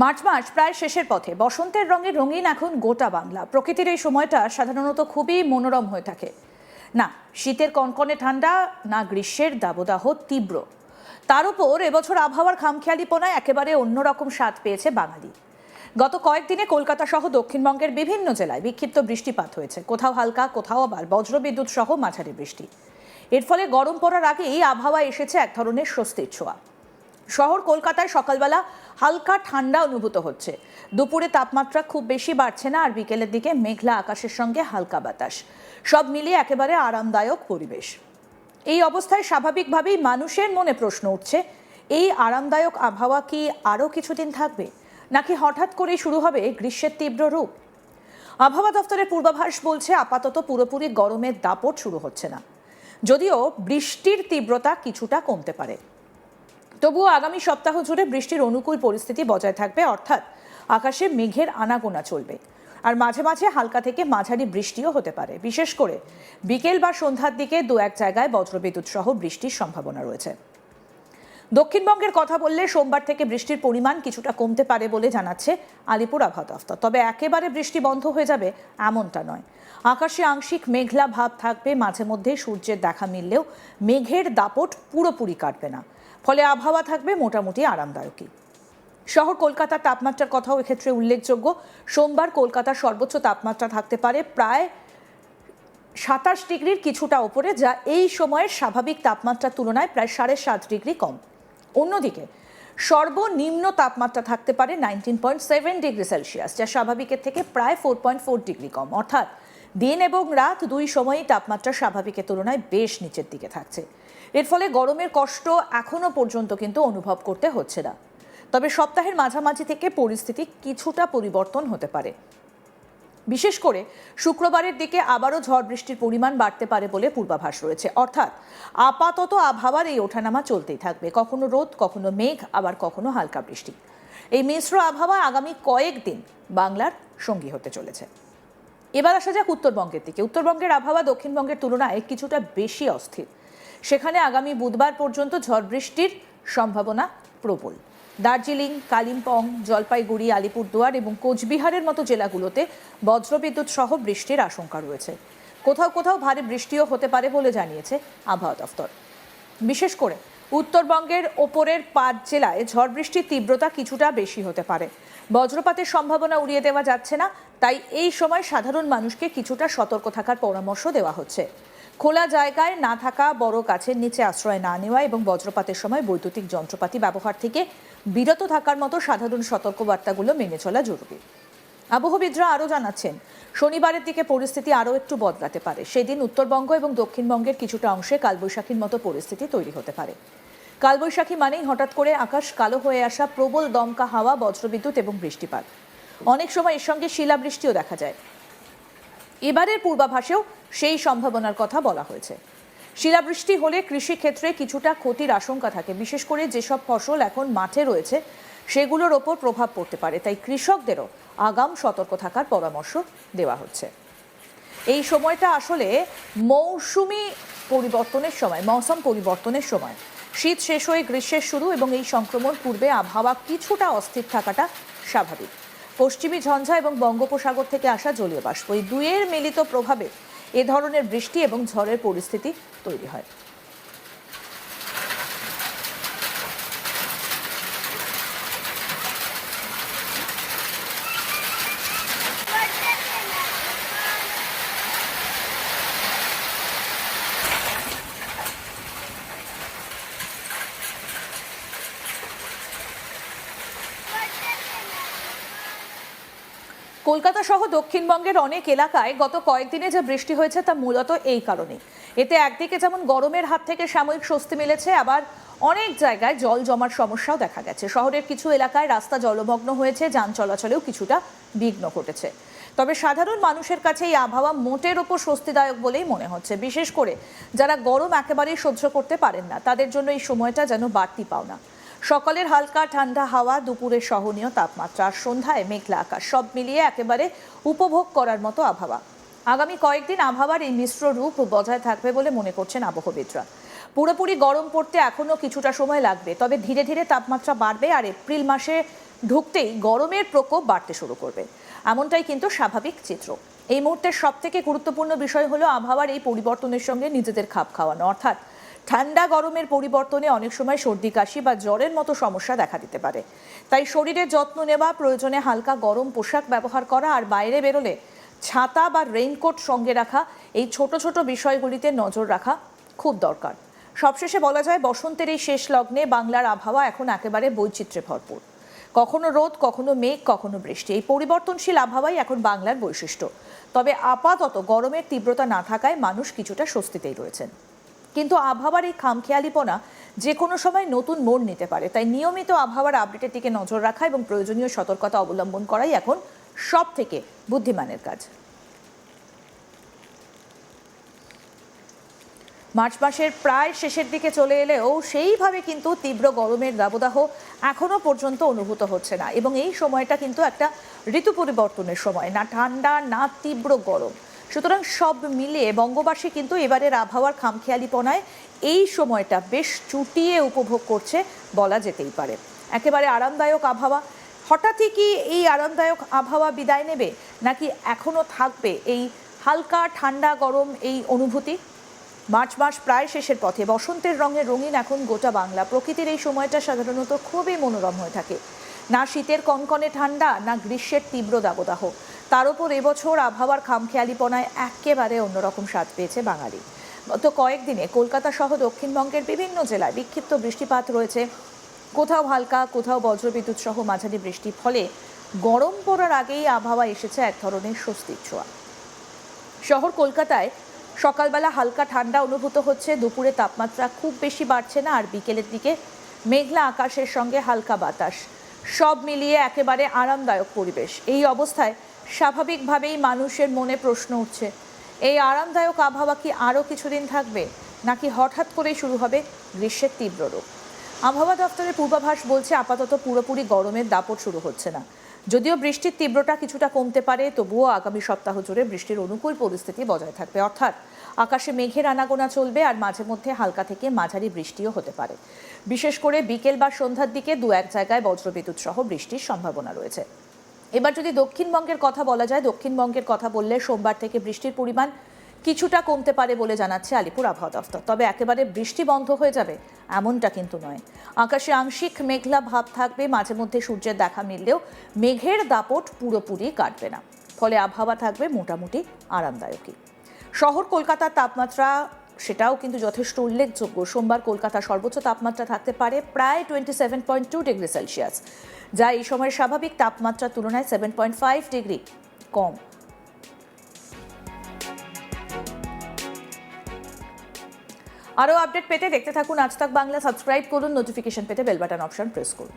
March মাস প্রায় শেষের পথে। বসন্তের রঙে রঙিন এখন গোটা বাংলা। প্রকৃতির এই সময়টা সাধারণত খুবই মনোরম হয়ে থাকে। না শীতের কনকনে ঠান্ডা, না গ্রীষ্মের দাবদাহ তীব্র। তার উপর এবছর আবহাওয়ার খামখেয়ালিপনায় একেবারে অন্যরকম স্বাদ পেয়েছে বাঙালি। গত কয়েকদিনে কলকাতা সহ দক্ষিণবঙ্গের বিভিন্ন জেলায় বিক্ষিপ্ত বৃষ্টিপাত হয়েছে। কোথাও হালকা, কোথাও আবার বজ্রবিদ্যুৎ সহ মাঝারি বৃষ্টি। এর ফলে গরম পড়ার আগেই আবহাওয়া এসেছে এক ধরনের স্বস্তির ছোঁয়া। শহর কলকাতায় সকালবেলা হালকা ঠান্ডা অনুভূত হচ্ছে। দুপুরে তাপমাত্রা খুব বেশি বাড়ছে না, আর বিকেলের দিকে মেঘলা আকাশের সঙ্গে হালকা বাতাস। সব মিলিয়ে একেবারে আরামদায়ক পরিবেশ। এই অবস্থায় স্বাভাবিকভাবেই মানুষের মনে প্রশ্ন উঠছে, এই আরামদায়ক আবহাওয়া কি আরও কিছুদিন থাকবে, নাকি হঠাৎ করেই শুরু হবে গ্রীষ্মের তীব্র রূপ? আবহাওয়া দফতরের পূর্বাভাস বলছে আপাতত পুরোপুরি গরমের দাপট শুরু হচ্ছে না, যদিও বৃষ্টির তীব্রতা কিছুটা কমতে পারে। তবুও আগামী সপ্তাহ জুড়ে বৃষ্টির অনুকূল পরিস্থিতি বজায় থাকবে, অর্থাৎ আকাশে মেঘের আনাগোনা চলবে। আর মাঝে মাঝে হালকা থেকে মাঝারি বৃষ্টিও হতে পারে। বিশেষ করে বিকেল বা সন্ধ্যার দিকে দু এক জায়গায় বজ্রবিদ্যুৎ সহ বৃষ্টির সম্ভাবনা রয়েছে। দক্ষিণবঙ্গের কথা বললে সোমবার থেকে বৃষ্টির পরিমাণ কিছুটা কমতে পারে বলে জানাচ্ছে আলিপুর আবহাওয়া দফতর। তবে একেবারে বৃষ্টি বন্ধ হয়ে যাবে এমনটা নয়। আকাশে আংশিক মেঘলা ভাব থাকবে, মাঝে মধ্যে সূর্যের দেখা মিললেও মেঘের দাপট পুরোপুরি কাটবে না। ফলে আবহাওয়া থাকবে মোটামুটি আরামদায়কই। শহর কলকাতার তাপমাত্রার কথাও এক্ষেত্রে উল্লেখযোগ্য। সোমবার কলকাতার সর্বোচ্চ তাপমাত্রা থাকতে পারে প্রায় 27 ডিগ্রির কিছুটা ওপরে, যা এই সময়ের স্বাভাবিক তাপমাত্রার তুলনায় প্রায় 7.5 ডিগ্রি কম। অন্যদিকে সর্বনিম্ন তাপমাত্রা থাকতে পারে 19.7 ডিগ্রি সেলসিয়াস, যা স্বাভাবিকের থেকে প্রায় 4.4 ডিগ্রি কম। অর্থাৎ দিন এবং রাত দুই সময়ই তাপমাত্রা স্বাভাবিকের তুলনায় বেশ নিচের দিকে থাকছে। এর ফলে গরমের কষ্ট এখনো পর্যন্ত কিন্তু অনুভব করতে হচ্ছে না। তবে সপ্তাহের মাঝামাঝি থেকে পরিস্থিতি কিছুটা পরিবর্তন হতে পারে। বিশেষ করে শুক্রবারের দিকে আবারও ঝড় বৃষ্টির পরিমাণ বাড়তে পারে বলে পূর্বাভাস রয়েছে। অর্থাৎ আপাতত আবহাওয়ার এই ওঠানামা চলতেই থাকবে, কখনো রোদ, কখনো মেঘ, আবার কখনো হালকা বৃষ্টি। এই মিশ্র আবহাওয়া আগামী কয়েকদিন বাংলার সঙ্গী হতে চলেছে। এবার আসা যাক উত্তরবঙ্গের দিকে। উত্তরবঙ্গের আবহাওয়া দক্ষিণবঙ্গের তুলনায় কিছুটা বেশি অস্থির। সেখানে আগামী বুধবার পর্যন্ত ঝড় বৃষ্টির সম্ভাবনা প্রবল। দার্জিলিং, কালিম্পং, জলপাইগুড়ি, আলিপুরদুয়ার এবং কোচবিহারের মতো জেলাগুলোতে বজ্রবিদ্যুৎ সহ বৃষ্টির আশঙ্কা রয়েছে। কোথাও কোথাও ভারী বৃষ্টিও হতে পারে বলে জানিয়েছে আবহাওয়া দফতর। বিশেষ করে উত্তরবঙ্গের ওপরের 5 জেলায় ঝড় বৃষ্টির তীব্রতা কিছুটা বেশি হতে পারে। বজ্রপাতের সম্ভাবনা উড়িয়ে দেওয়া যাচ্ছে না, তাই এই সময় সাধারণ মানুষকে কিছুটা সতর্ক থাকার পরামর্শ দেওয়া হচ্ছে। খোলা জায়গায় না থাকা, বড় গাছের নিচে আশ্রয় না নেওয়া এবং বজ্রপাতের সময় বৈদ্যুতিক যন্ত্রপাতি ব্যবহার থেকে বিরত থাকার মতো সাধারণ সতর্কবার্তাগুলো মেনে চলা জরুরি। আবহাওয়াবিদরা আরও জানাচ্ছেন, শনিবারের দিকে পরিস্থিতি আরও একটু বদলাতে পারে। সেদিন উত্তরবঙ্গ এবং দক্ষিণবঙ্গের কিছুটা অংশে কালবৈশাখীর মতো পরিস্থিতি তৈরি হতে পারে। কালবৈশাখী মানেই হঠাৎ করে আকাশ কালো হয়ে আসা, প্রবল দমকা হাওয়া, বজ্রবিদ্যুৎ এবং বৃষ্টিপাত। অনেক সময় এর সঙ্গে শিলাবৃষ্টিও দেখা যায়। এবারের পূর্বাভাসেও সেই সম্ভাবনার কথা বলা হয়েছে। শিলাবৃষ্টি হলে কৃষিক্ষেত্রে কিছুটা ক্ষতির আশঙ্কা থাকে। বিশেষ করে যেসব ফসল এখন মাঠে রয়েছে সেগুলোর ওপর প্রভাব পড়তে পারে, তাই কৃষকদেরও আগাম সতর্ক থাকার পরামর্শ দেওয়া হচ্ছে। এই সময়টা আসলে মৌসুমি পরিবর্তনের সময়, মৌসুম পরিবর্তনের সময়। শীত শেষ হয়ে গ্রীষ্মের শুরু এবং এই সংক্রমণ পূর্বে আবহাওয়া কিছুটা অস্থির থাকাটা স্বাভাবিক। পশ্চিমী ঝঞ্ঝা এবং বঙ্গোপসাগর থেকে আসা জলীয় বাষ্প, এই দুইয়ের মিলিত প্রভাবে এ ধরনের বৃষ্টি এবং ঝড়ের পরিস্থিতি তৈরি হয়। কলকাতা সহ দক্ষিণবঙ্গের অনেক এলাকায় গত কয়েকদিনে যে বৃষ্টি হয়েছে তা মূলত এই কারণে। এতে একদিকে যেমন গরমের হাত থেকে সাময়িক স্বস্তি মিলেছে, আবার অনেক জায়গায় জল জমার সমস্যাও দেখা গেছে। শহরের কিছু এলাকায় রাস্তা জলমগ্ন হয়েছে, যান চলাচলেও কিছুটা বিঘ্ন ঘটেছে। তবে সাধারণ মানুষের কাছে এই আবহাওয়া মোটের ওপর স্বস্তিদায়ক বলেই মনে হচ্ছে। বিশেষ করে যারা গরম একেবারেই সহ্য করতে পারেন না, তাদের জন্য এই সময়টা যেন বাড়তি পাওনা। সকালের হালকা ঠান্ডা হাওয়া, দুপুরের সহনীয় তাপমাত্রা, আর সন্ধ্যায় মেঘলা আকাশ, সব মিলিয়ে একেবারে উপভোগ করার মতো আবহাওয়া। আগামী কয়েকদিন আবহাওয়ার এই মিশ্র রূপ বজায় থাকবে বলে মনে করছেন আবহাওয়াবিদরা। পুরোপুরি গরম পড়তে এখনো কিছুটা সময় লাগবে, তবে ধীরে ধীরে তাপমাত্রা বাড়বে আর এপ্রিল মাসে ঢুকতেই গরমের প্রকোপ বাড়তে শুরু করবে। এমনটাই কিন্তু স্বাভাবিক চিত্র। এই মুহূর্তের সব থেকে গুরুত্বপূর্ণ বিষয় হলো আবহাওয়ার এই পরিবর্তনের সঙ্গে নিজেদের খাপ খাওয়ানো, অর্থাৎ ঠান্ডা গরমের পরিবর্তনে অনেক সময় সর্দি কাশি বা জ্বরের মতো সমস্যা দেখা দিতে পারে। তাই শরীরের যত্ন নেওয়া, প্রয়োজনে হালকা গরম পোশাক ব্যবহার করা আর বাইরে বেরোলে ছাতা বা রেইনকোট সঙ্গে রাখা, এই ছোট ছোট বিষয়গুলিতে নজর রাখা খুব দরকার। সবশেষে বলা যায়, বসন্তের এই শেষ লগ্নে বাংলার আবহাওয়া এখন একেবারে বৈচিত্র্যে ভরপুর। কখনো রোদ, কখনো মেঘ, কখনো বৃষ্টি। এই পরিবর্তনশীল আবহাওয়াই এখন বাংলার বৈশিষ্ট্য। তবে আপাতত গরমের তীব্রতা না থাকায় মানুষ কিছুটা স্বস্তিতেই রয়েছেন। কিন্তু আবহাওয়ার এই খামখেয়ালিপনা যে কোনো সময় নতুন মোড় নিতে পারে। তাই নিয়মিত আবহাওয়ার আপডেটের দিকে নজর রাখা এবং প্রয়োজনীয় সতর্কতা অবলম্বন করাই এখন সব থেকে বুদ্ধিমানের কাজ। মার্চ মাসের প্রায় শেষের দিকে চলে এলেও সেইভাবে কিন্তু তীব্র গরমের দাবদাহ এখনো পর্যন্ত অনুভূত হচ্ছে না, এবং এই সময়টা কিন্তু একটা ঋতু পরিবর্তনের সময়, না ঠান্ডা না তীব্র গরম। সুতরাং সব মিলিয়ে বঙ্গবাসী কিন্তু এবারের আবহাওয়ার খামখেয়ালিপনায় এই সময়টা বেশ চুটিয়ে উপভোগ করছে বলা যেতেই পারে। একেবারে আরামদায়ক আবহাওয়া। হঠাৎই কি এই আরামদায়ক আবহাওয়া বিদায় নেবে, নাকি এখনো থাকবে এই হালকা ঠান্ডা গরম এই অনুভূতি? মার্চ মাস প্রায় শেষের পথে, বসন্তের রঙে রঙিন এখন গোটা বাংলা। প্রকৃতির এই সময়টা সাধারণত খুবই মনোরম হয়ে থাকে। না শীতের কনকনে ঠান্ডা, না গ্রীষ্মের তীব্র দাবদাহ। তার উপর এবছর আবহাওয়ার খামখেয়ালিপনায় একেবারে অন্যরকম স্বাদ পেয়েছে বাঙালি। গত কয়েকদিনে কলকাতা সহ দক্ষিণবঙ্গের বিভিন্ন জেলায় বিক্ষিপ্ত বৃষ্টিপাত রয়েছে। কোথাও হালকা, কোথাও বজ্রবিদ্যুৎ সহ মাঝারি বৃষ্টির ফলে গরম পড়ার আগেই আবহাওয়া এসেছে এক ধরনের স্বস্তির ছোঁয়া। শহর কলকাতায় সকালবেলা হালকা ঠান্ডা অনুভূত হচ্ছে, দুপুরে তাপমাত্রা খুব বেশি বাড়ছে না, আর বিকেলের দিকে মেঘলা আকাশের সঙ্গে হালকা বাতাস। সব মিলিয়ে একেবারে আরামদায়ক পরিবেশ। এই অবস্থায় স্বাভাবিকভাবেই মানুষের মনে প্রশ্ন উঠছে, এই আরামদায়ক আবহাওয়া কি আরও কিছুদিন থাকবে, নাকি হঠাৎ করেই শুরু হবে গ্রীষ্মের তীব্র রূপ? আবহাওয়া দপ্তরের পূর্বাভাস বলছে, আপাতত পুরোপুরি গরমের দাপট শুরু হচ্ছে না। যদিও বৃষ্টির তীব্রতা কিছুটা কমতে পারে, তবুও আগামী সপ্তাহ জুড়ে বৃষ্টির অনুকূল পরিস্থিতি বজায় থাকবে। অর্থাৎ আকাশে মেঘের আনাগোনা চলবে, আর মাঝে মধ্যে হালকা থেকে মাঝারি বৃষ্টিও হতে পারে। বিশেষ করে বিকেল বা সন্ধ্যার দিকে দু এক জায়গায় বজ্রবিদ্যুৎ সহ বৃষ্টির সম্ভাবনা রয়েছে। এবার যদি দক্ষিণবঙ্গের কথা বলা যায়, দক্ষিণবঙ্গের কথা বললে সোমবার থেকে বৃষ্টির পরিমাণ কিছুটা কমতে পারে বলে জানাচ্ছে আলিপুর আবহাওয়া দফতর। তবে একেবারে বৃষ্টি বন্ধ হয়ে যাবে এমনটা কিন্তু নয়। আকাশে আংশিক মেঘলা ভাব থাকবে, মাঝে মধ্যে সূর্যের দেখা মিললেও মেঘের দাপট পুরোপুরি কাটবে না। ফলে আবহাওয়া থাকবে মোটামুটি আরামদায়কই। শহর কলকাতার তাপমাত্রা সেটাও কিন্তু যথেষ্ট উল্লেখযোগ্য। সোমবার কলকাতার সর্বোচ্চ তাপমাত্রা থাকতে পারে প্রায় 27.2 ডিগ্রি সেলসিয়াস, যা এই সময়ের স্বাভাবিক তাপমাত্রার তুলনায় 7.5 ডিগ্রি কম। আরও আপডেট পেতে দেখতে থাকুন আজ তাক বাংলা। সাবস্ক্রাইব করুন, নোটিফিকেশন পেতে বেল বাটন অপশন প্রেস করুন।